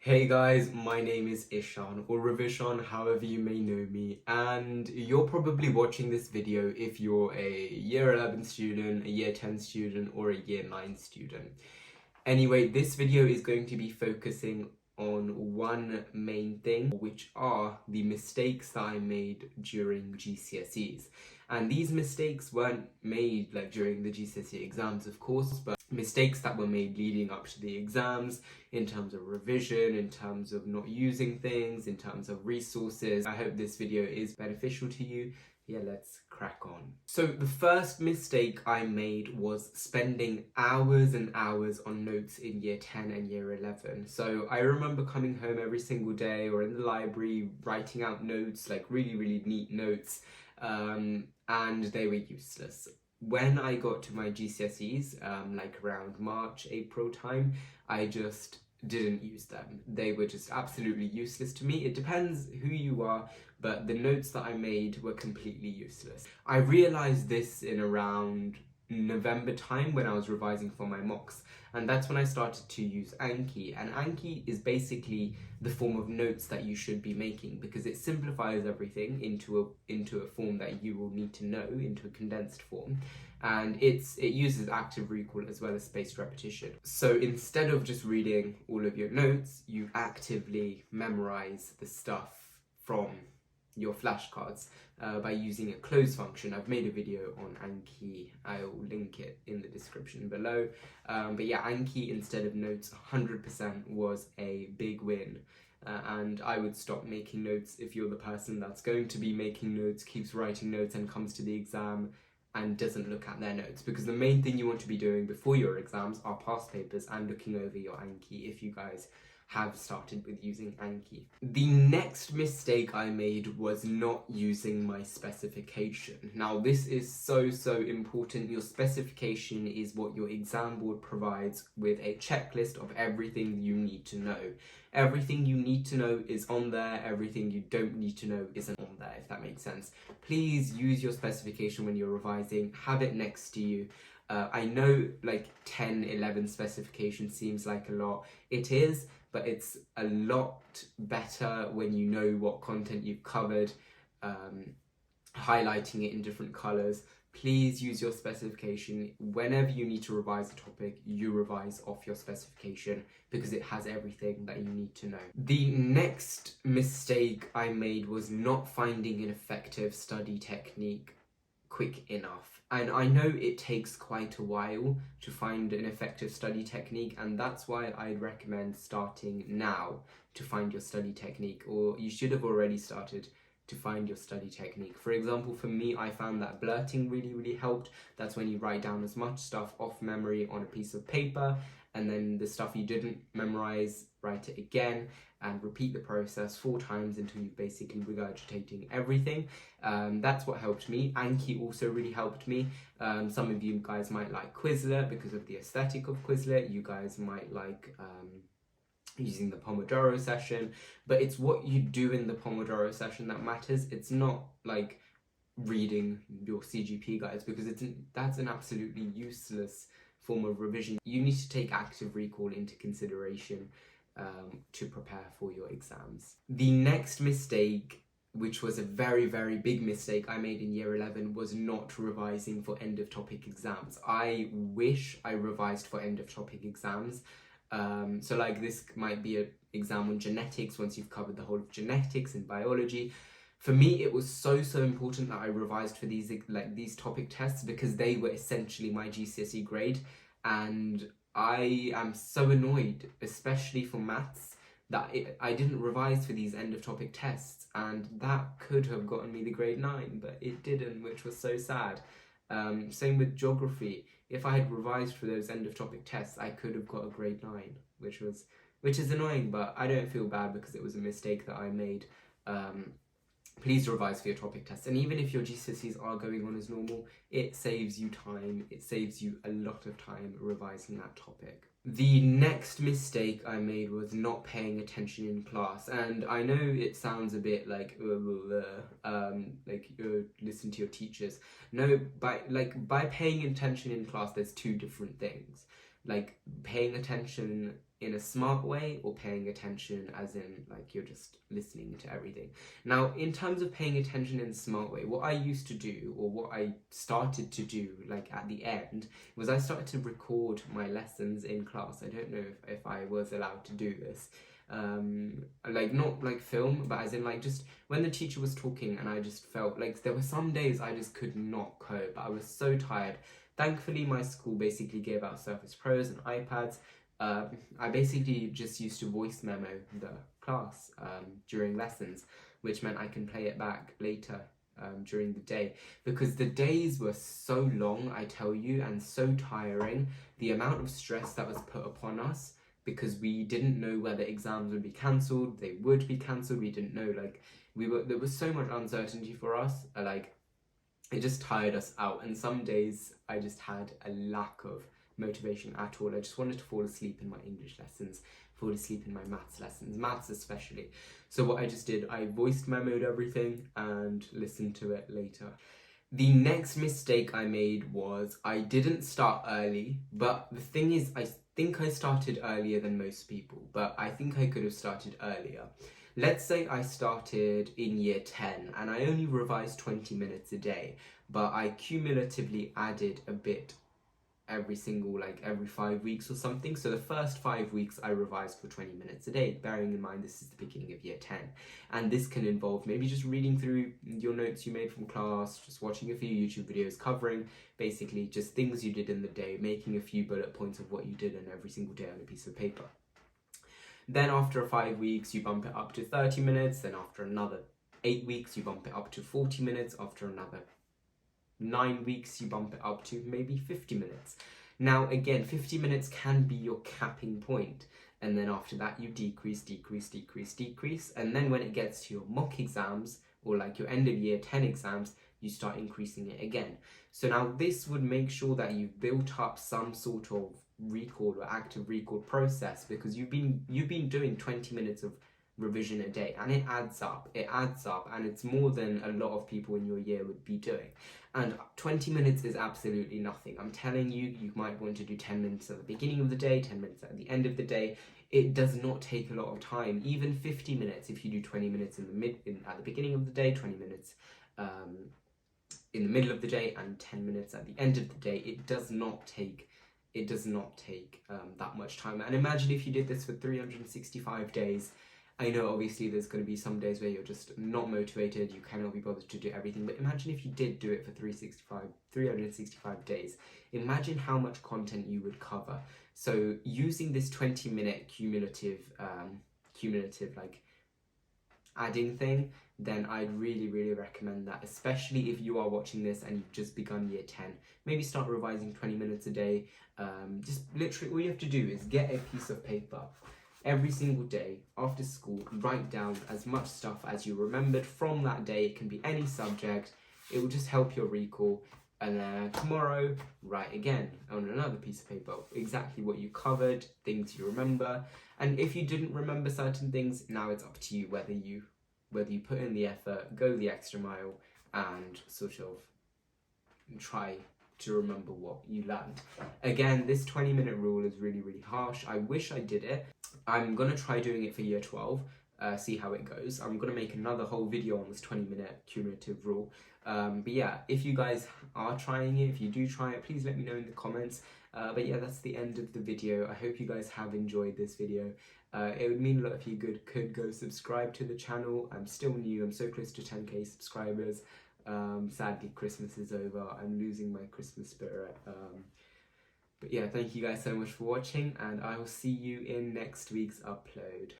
Hey guys, my name is Ishan, or Revishaan, however you may know me, and you're probably watching this video if you're a year 11 student, a year 10 student, or a year 9 student. Anyway, this video is going to be focusing on one main thing, which are the mistakes that I made during GCSEs. And these mistakes weren't made like during the GCSE exams, of course, but mistakes that were made leading up to the exams in terms of revision, in terms of not using things, in terms of resources. I hope this video is beneficial to you. Yeah, let's crack on. So the first mistake I made was spending hours and hours on notes in year 10 and year 11. So I remember coming home every single day or in the library writing out notes, like really neat notes, and they were useless. When I got to my GCSEs, like around March, April time, I just didn't use them. They were just absolutely useless to me. It depends who you are, but the notes that I made were completely useless. I realised this in around November time when I was revising for my mocks, and that's when I started to use ANKI. And ANKI is basically the form of notes that you should be making because it simplifies everything into a form that you will need to know, into a condensed form. And it uses active recall as well as spaced repetition. So instead of just reading all of your notes, you actively memorize the stuff from your flashcards by using a close function. I've made a video on ANKI, I'll link it in the description below. But yeah, ANKI instead of notes 100% was a big win. And I would stop making notes if you're the person that's going to be making notes, keeps writing notes and comes to the exam and doesn't look at their notes, because the main thing you want to be doing before your exams are past papers and looking over your ANKI if you guys have started with using ANKI. The next mistake I made was not using my specification. Now this is so important. Your specification is what your exam board provides with a checklist of everything you need to know. Everything you need to know is on there, everything you don't need to know isn't on there, if that makes sense. Please use your specification when you're revising, have it next to you. I know like 10, 11 specification seems like a lot. It is, but it's a lot better when you know what content you've covered, highlighting it in different colours. Please use your specification. Whenever you need to revise a topic, you revise off your specification because it has everything that you need to know. The next mistake I made was not finding an effective study technique quick enough. And I know it takes quite a while to find an effective study technique, and that's why I'd recommend starting now to find your study technique, or you should have already started to find your study technique. For example, for me, I found that blurting really helped. That's when you write down as much stuff off memory on a piece of paper, and then the stuff you didn't memorize, write it again and repeat the process 4 times until you're basically regurgitating everything. That's what helped me. ANKI also really helped me. Some of you guys might like Quizlet because of the aesthetic of Quizlet. You guys might like using the Pomodoro session, but it's what you do in the Pomodoro session that matters. It's not like reading your CGP guides, because that's an absolutely useless form of revision. You need to take active recall into consideration to prepare for your exams. The next mistake, which was a very big mistake I made in year 11, was not revising for end of topic exams. I wish I revised for end of topic exams. So like this might be an exam on genetics once you've covered the whole of genetics and biology. For me, it was so important that I revised for these topic tests because they were essentially my GCSE grade, and I am so annoyed, especially for maths, that I didn't revise for these end of topic tests, and that could have gotten me the grade 9, but it didn't, which was so sad. Same with geography. If I had revised for those end of topic tests, I could have got a grade 9, which is annoying, but I don't feel bad because it was a mistake that I made. Please revise for your topic tests, and even if your GCSEs are going on as normal, it saves you time. It saves you a lot of time revising that topic. The next mistake I made was not paying attention in class, and I know it sounds a bit like listen to your teachers. No, by paying attention in class, there's 2 different things. like paying attention in a smart way, or paying attention as in like you're just listening to everything. Now, in terms of paying attention in a smart way, what I used to do, or what I started to do like at the end, was I started to record my lessons in class. I don't know if I was allowed to do this. Like not like film, but as in like just when the teacher was talking, and I just felt like there were some days I just could not cope. I was so tired. Thankfully, my school basically gave out Surface Pros and iPads. I basically just used to voice memo the class during lessons, which meant I can play it back later during the day, because the days were so long, I tell you, and so tiring. The amount of stress that was put upon us, because we didn't know whether exams would be cancelled, they would be cancelled, we didn't know, like there was so much uncertainty for us, like it just tired us out. And some days I just had a lack of motivation at all. I just wanted to fall asleep in my English lessons, fall asleep in my maths lessons, maths especially. So what I just did, I voice memoed everything and listened to it later. The next mistake I made was I didn't start early, but the thing is, I think I started earlier than most people, but I think I could have started earlier. Let's say I started in year 10 and I only revised 20 minutes a day, but I cumulatively added a bit every 5 weeks or something. So the first 5 weeks I revised for 20 minutes a day, bearing in mind this is the beginning of year 10. And this can involve maybe just reading through your notes you made from class, just watching a few YouTube videos covering basically just things you did in the day, making a few bullet points of what you did in every single day on a piece of paper. Then after 5 weeks, you bump it up to 30 minutes. Then after another 8 weeks, you bump it up to 40 minutes. After another 9 weeks, you bump it up to maybe 50 minutes. Now, again, 50 minutes can be your capping point. And then after that, you decrease. And then when it gets to your mock exams, or like your end of year 10 exams, you start increasing it again. So now this would make sure that you've built up some sort of recall or active recall process, because you've been doing 20 minutes of revision a day, and it adds up, and it's more than a lot of people in your year would be doing. And 20 minutes is absolutely nothing. I'm telling you, you might want to do 10 minutes at the beginning of the day, 10 minutes at the end of the day. It does not take a lot of time. Even 50 minutes, if you do 20 minutes at the beginning of the day, 20 minutes in the middle of the day, and 10 minutes at the end of the day, it does not take that much time. And imagine if you did this for 365 days. I know obviously there's going to be some days where you're just not motivated, you cannot be bothered to do everything, but imagine if you did do it for 365 days. Imagine how much content you would cover. So using this 20-minute cumulative like adding thing, then I'd really recommend that, especially if you are watching this and you've just begun year 10. Maybe start revising 20 minutes a day. Just literally all you have to do is get a piece of paper every single day after school, write down as much stuff as you remembered from that day. It can be any subject. It will just help your recall. And then tomorrow, write again on another piece of paper exactly what you covered, things you remember. And if you didn't remember certain things, now it's up to you whether you put in the effort, go the extra mile, and sort of try to remember what you learned. Again, this 20-minute rule is really harsh. I wish I did it. I'm going to try doing it for year 12, see how it goes. I'm going to make another whole video on this 20-minute cumulative rule. But yeah, if you guys are trying it, if you do try it, please let me know in the comments. But yeah, that's the end of the video. I hope you guys have enjoyed this video. It would mean a lot if you could go subscribe to the channel. I'm still new, I'm so close to 10k subscribers. Sadly, Christmas is over. I'm losing my Christmas spirit. But yeah, thank you guys so much for watching, and I will see you in next week's upload.